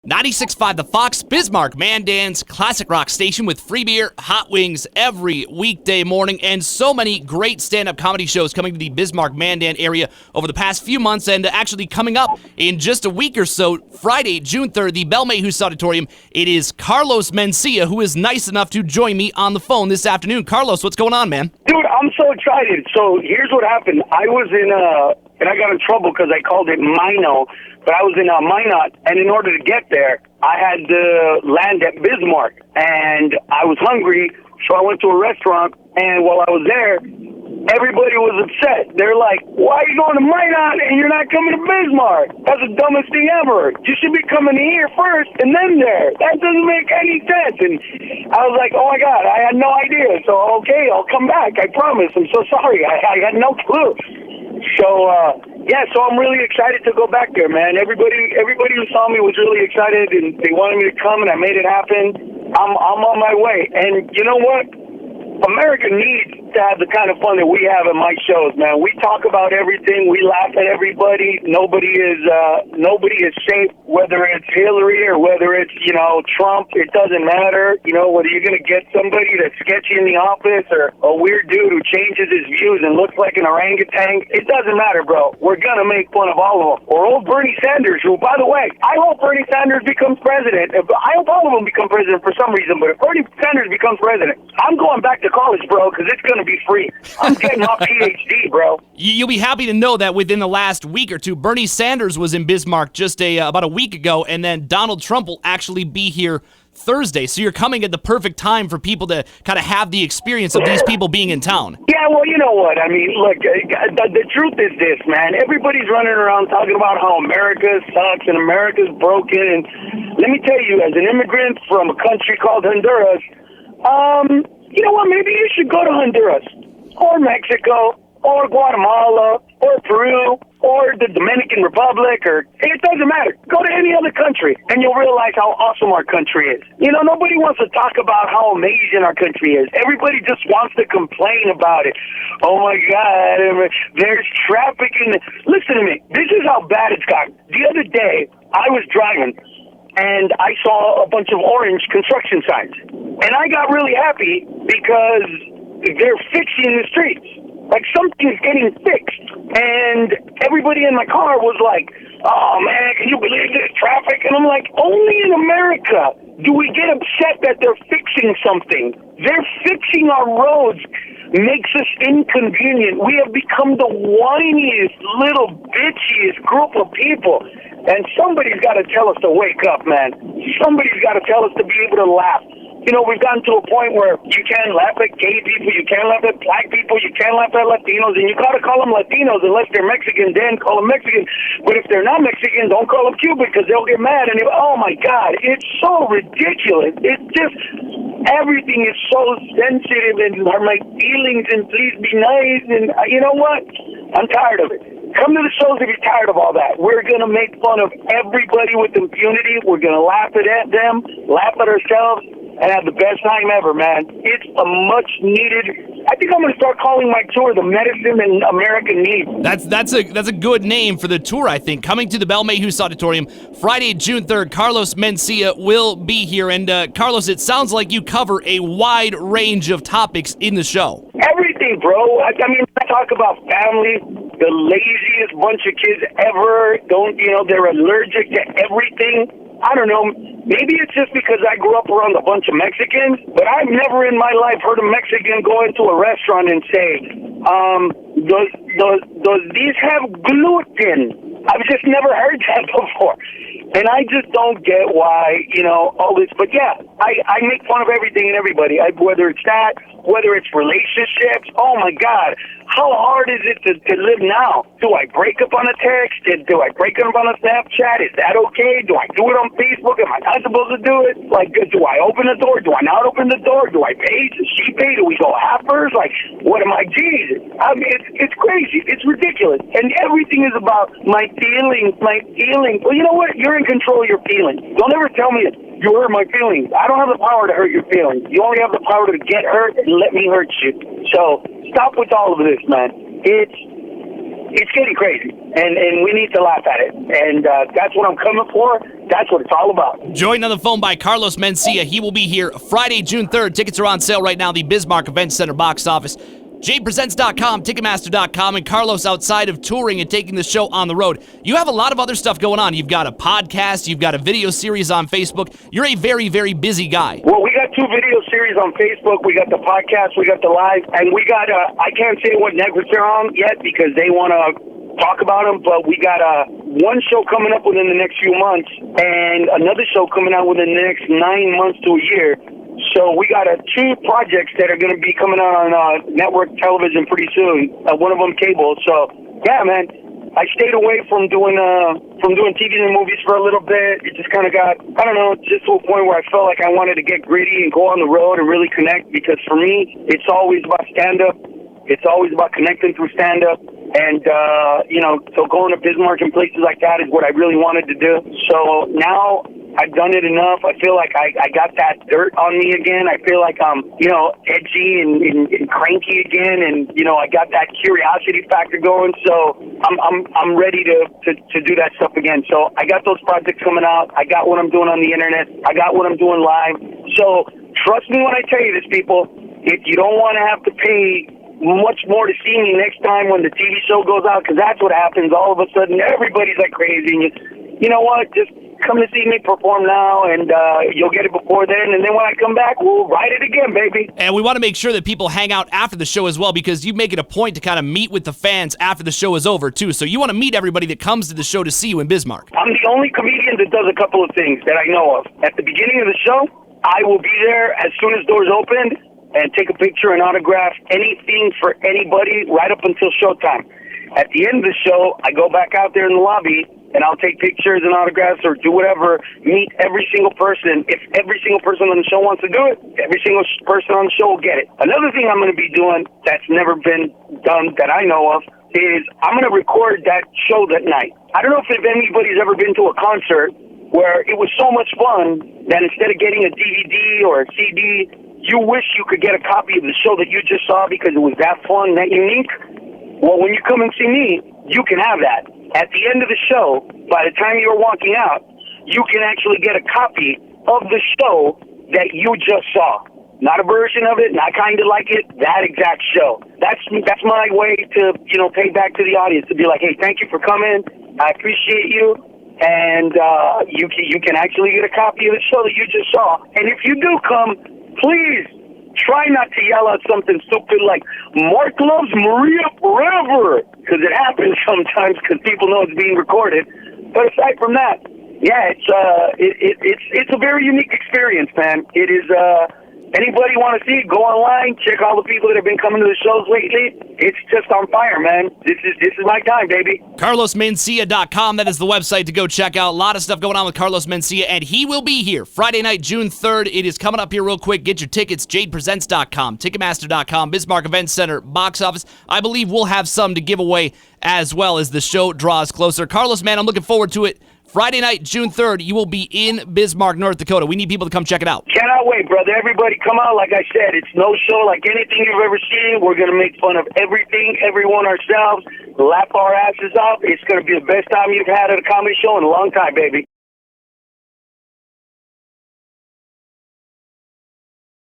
96.5 The Fox, Bismarck, Mandan's classic rock station with free beer, hot wings every weekday morning, and so many great stand-up comedy shows coming to the Bismarck, Mandan area over the past few months, and actually coming up in just a week or so, Friday, June 3rd, the Belle Mehus Auditorium. It is Carlos Mencia who is nice enough to join me on the phone this afternoon. Carlos, what's going on, man? Dude, I'm so excited. So here's what happened. I was and I got in trouble because I called it Mino, but I was in Minot, and in order to get there, I had to land at Bismarck, and I was hungry, so I went to a restaurant, and while I was there, everybody was upset. They're like, why are you going to Minot and you're not coming to Bismarck? That's the dumbest thing ever. You should be coming here first and then there. That doesn't make any sense. And I was like, oh my God, I had no idea. So, okay, I'll come back. I promise. I'm so sorry. I had no clue. So, so I'm really excited to go back there, man. Everybody who saw me was really excited, and they wanted me to come, and I made it happen. I'm on my way. And you know what? America needs to have the kind of fun that we have at my shows, man. We talk about everything. We laugh at everybody. Nobody is safe, whether it's Hillary or whether it's, Trump. It doesn't matter. Whether you're going to get somebody that's sketchy in the office or a weird dude who changes his views and looks like an orangutan. It doesn't matter, bro. We're going to make fun of all of them. Or old Bernie Sanders, who, by the way, I hope Bernie Sanders becomes president. I hope all of them become president for some reason, but if Bernie Sanders becomes president, I'm going back to college, bro, because it's going to be free. I'm getting my PhD, bro. You'll be happy to know that within the last week or two, Bernie Sanders was in Bismarck just about a week ago, and then Donald Trump will actually be here Thursday. So you're coming at the perfect time for people to kind of have the experience of these people being in town. Yeah, well, you know what? I mean, look, the truth is this, man. Everybody's running around talking about how America sucks and America's broken. And let me tell you, as an immigrant from a country called Honduras, you know what? Maybe you should go to Honduras or Mexico or Guatemala or Peru or the Dominican Republic, or it doesn't matter. Go to any other country and you'll realize how awesome our country is. Nobody wants to talk about how amazing our country is. Everybody just wants to complain about it. Oh my God, there's trafficking. Listen to me. This is how bad it's gotten. The other day, I was driving and I saw a bunch of orange construction signs. And I got really happy because they're fixing the streets. Like something's getting fixed. And everybody in my car was like, oh man, can you believe this traffic? And I'm like, only in America do we get upset that they're fixing something. They're fixing our roads. Makes us inconvenient. We have become the whiniest, little bitchiest group of people. And somebody's got to tell us to wake up, man. Somebody's got to tell us to be able to laugh. We've gotten to a point where you can't laugh at gay people, you can't laugh at black people, you can't laugh at Latinos, and you gotta call them Latinos unless they're Mexican, then call them Mexican. But if they're not Mexican, don't call them Cuban because they'll get mad. And oh my God, it's so ridiculous. It's just, everything is so sensitive and are my feelings and please be nice. And you know what? I'm tired of it. Come to the shows if you're tired of all that. We're going to make fun of everybody with impunity. We're going to laugh at them, laugh at ourselves, and have the best time ever, man. It's a much needed. I think I'm going to start calling my tour the Medicine and American Need. That's a good name for the tour, I think. Coming to the Belle Mehus Auditorium Friday, June 3rd, Carlos Mencia will be here. And Carlos, it sounds like you cover a wide range of topics in the show. Everything, bro. I mean, I talk about family, the laziest bunch of kids ever. They're allergic to everything. I don't know. Maybe it's just because I grew up around a bunch of Mexicans, but I've never in my life heard a Mexican go into a restaurant and say, does these have gluten? I've just never heard that before. And I just don't get why, all this. But yeah, I make fun of everything and everybody. Whether it's that, whether it's relationships. Oh my God. How hard is it to live now? Do I break up on a text? Do I break up on a Snapchat? Is that okay? Do I do it on Facebook? Am I not supposed to do it? Like, do I open the door? Do I not open the door? Do I pay? Does she pay? Do we go halfers? Like, what am I? Jesus. I mean, it's crazy. It's ridiculous. And everything is about my feelings. Well, you know what? You're in control of your feelings. Don't ever tell me you hurt my feelings. I don't have the power to hurt your feelings. You only have the power to get hurt and let me hurt you. So stop with all of this, man. it's getting crazy, and we need to laugh at it. And that's what I'm coming for. That's what it's all about. Joined on the phone by Carlos Mencia. He will be here Friday, June 3rd. Tickets are on sale right now, the Bismarck Event Center box office. JadePresents.com, Ticketmaster.com, and Carlos, outside of touring and taking the show on the road, you have a lot of other stuff going on. You've got a podcast, you've got a video series on Facebook. You're a very, very busy guy. Well, we got 2 video series on Facebook. We got the podcast, we got the live, and we got, I can't say what networks they're on yet because they want to talk about them, but we got one show coming up within the next few months and another show coming out within the next 9 months to a year. So we got 2 projects that are going to be coming out on network television pretty soon. One of them cable. So yeah, man, I stayed away from doing TV and movies for a little bit. It just kind of got, I don't know, just to a point where I felt like I wanted to get gritty and go on the road and really connect. Because for me, it's always about stand up. It's always about connecting through stand up. And so going to Bismarck and places like that is what I really wanted to do. So now I've done it enough. I feel like I got that dirt on me again. I feel like I'm, edgy and cranky again, and I got that curiosity factor going. So I'm ready to do that stuff again. So I got those projects coming out. I got what I'm doing on the internet. I got what I'm doing live. So trust me when I tell you this, people. If you don't want to have to pay much more to see me next time when the TV show goes out, because that's what happens. All of a sudden, everybody's like crazy, and you know what? Just come to see me perform now, and you'll get it before then. And then when I come back, we'll write it again, baby. And we want to make sure that people hang out after the show as well, because you make it a point to kind of meet with the fans after the show is over, too. So you want to meet everybody that comes to the show to see you in Bismarck. I'm the only comedian that does a couple of things that I know of. At the beginning of the show, I will be there as soon as doors open and take a picture and autograph anything for anybody right up until showtime. At the end of the show, I go back out there in the lobby, and I'll take pictures and autographs or do whatever, meet every single person. If every single person on the show wants to do it, every single person on the show will get it. Another thing I'm going to be doing that's never been done that I know of is I'm going to record that show that night. I don't know if anybody's ever been to a concert where it was so much fun that instead of getting a DVD or a CD, you wish you could get a copy of the show that you just saw because it was that fun, that unique. Well, when you come and see me, you can have that. At the end of the show, by the time you're walking out, you can actually get a copy of the show that you just saw. Not a version of it, not kind of like it, that exact show. That's my way to, pay back to the audience, to be like, hey, thank you for coming. I appreciate you. And you can actually get a copy of the show that you just saw. And if you do come, please try not to yell out something stupid like "Mark loves Maria forever," because it happens sometimes because people know it's being recorded. But aside from that, yeah, it's a very unique experience, man. It is. Anybody want to see it, go online, check all the people that have been coming to the shows lately. It's just on fire, man. This is my time, baby. CarlosMencia.com, that is the website to go check out. A lot of stuff going on with Carlos Mencia, and he will be here Friday night, June 3rd. It is coming up here real quick. Get your tickets, JadePresents.com, Ticketmaster.com, Bismarck Event Center, box office. I believe we'll have some to give away as well as the show draws closer. Carlos, man, I'm looking forward to it. Friday night, June 3rd, you will be in Bismarck, North Dakota. We need people to come check it out. Cannot wait, brother. Everybody come out. Like I said, it's no show like anything you've ever seen. We're going to make fun of everything, everyone ourselves, laugh our asses off. It's going to be the best time you've had at a comedy show in a long time, baby.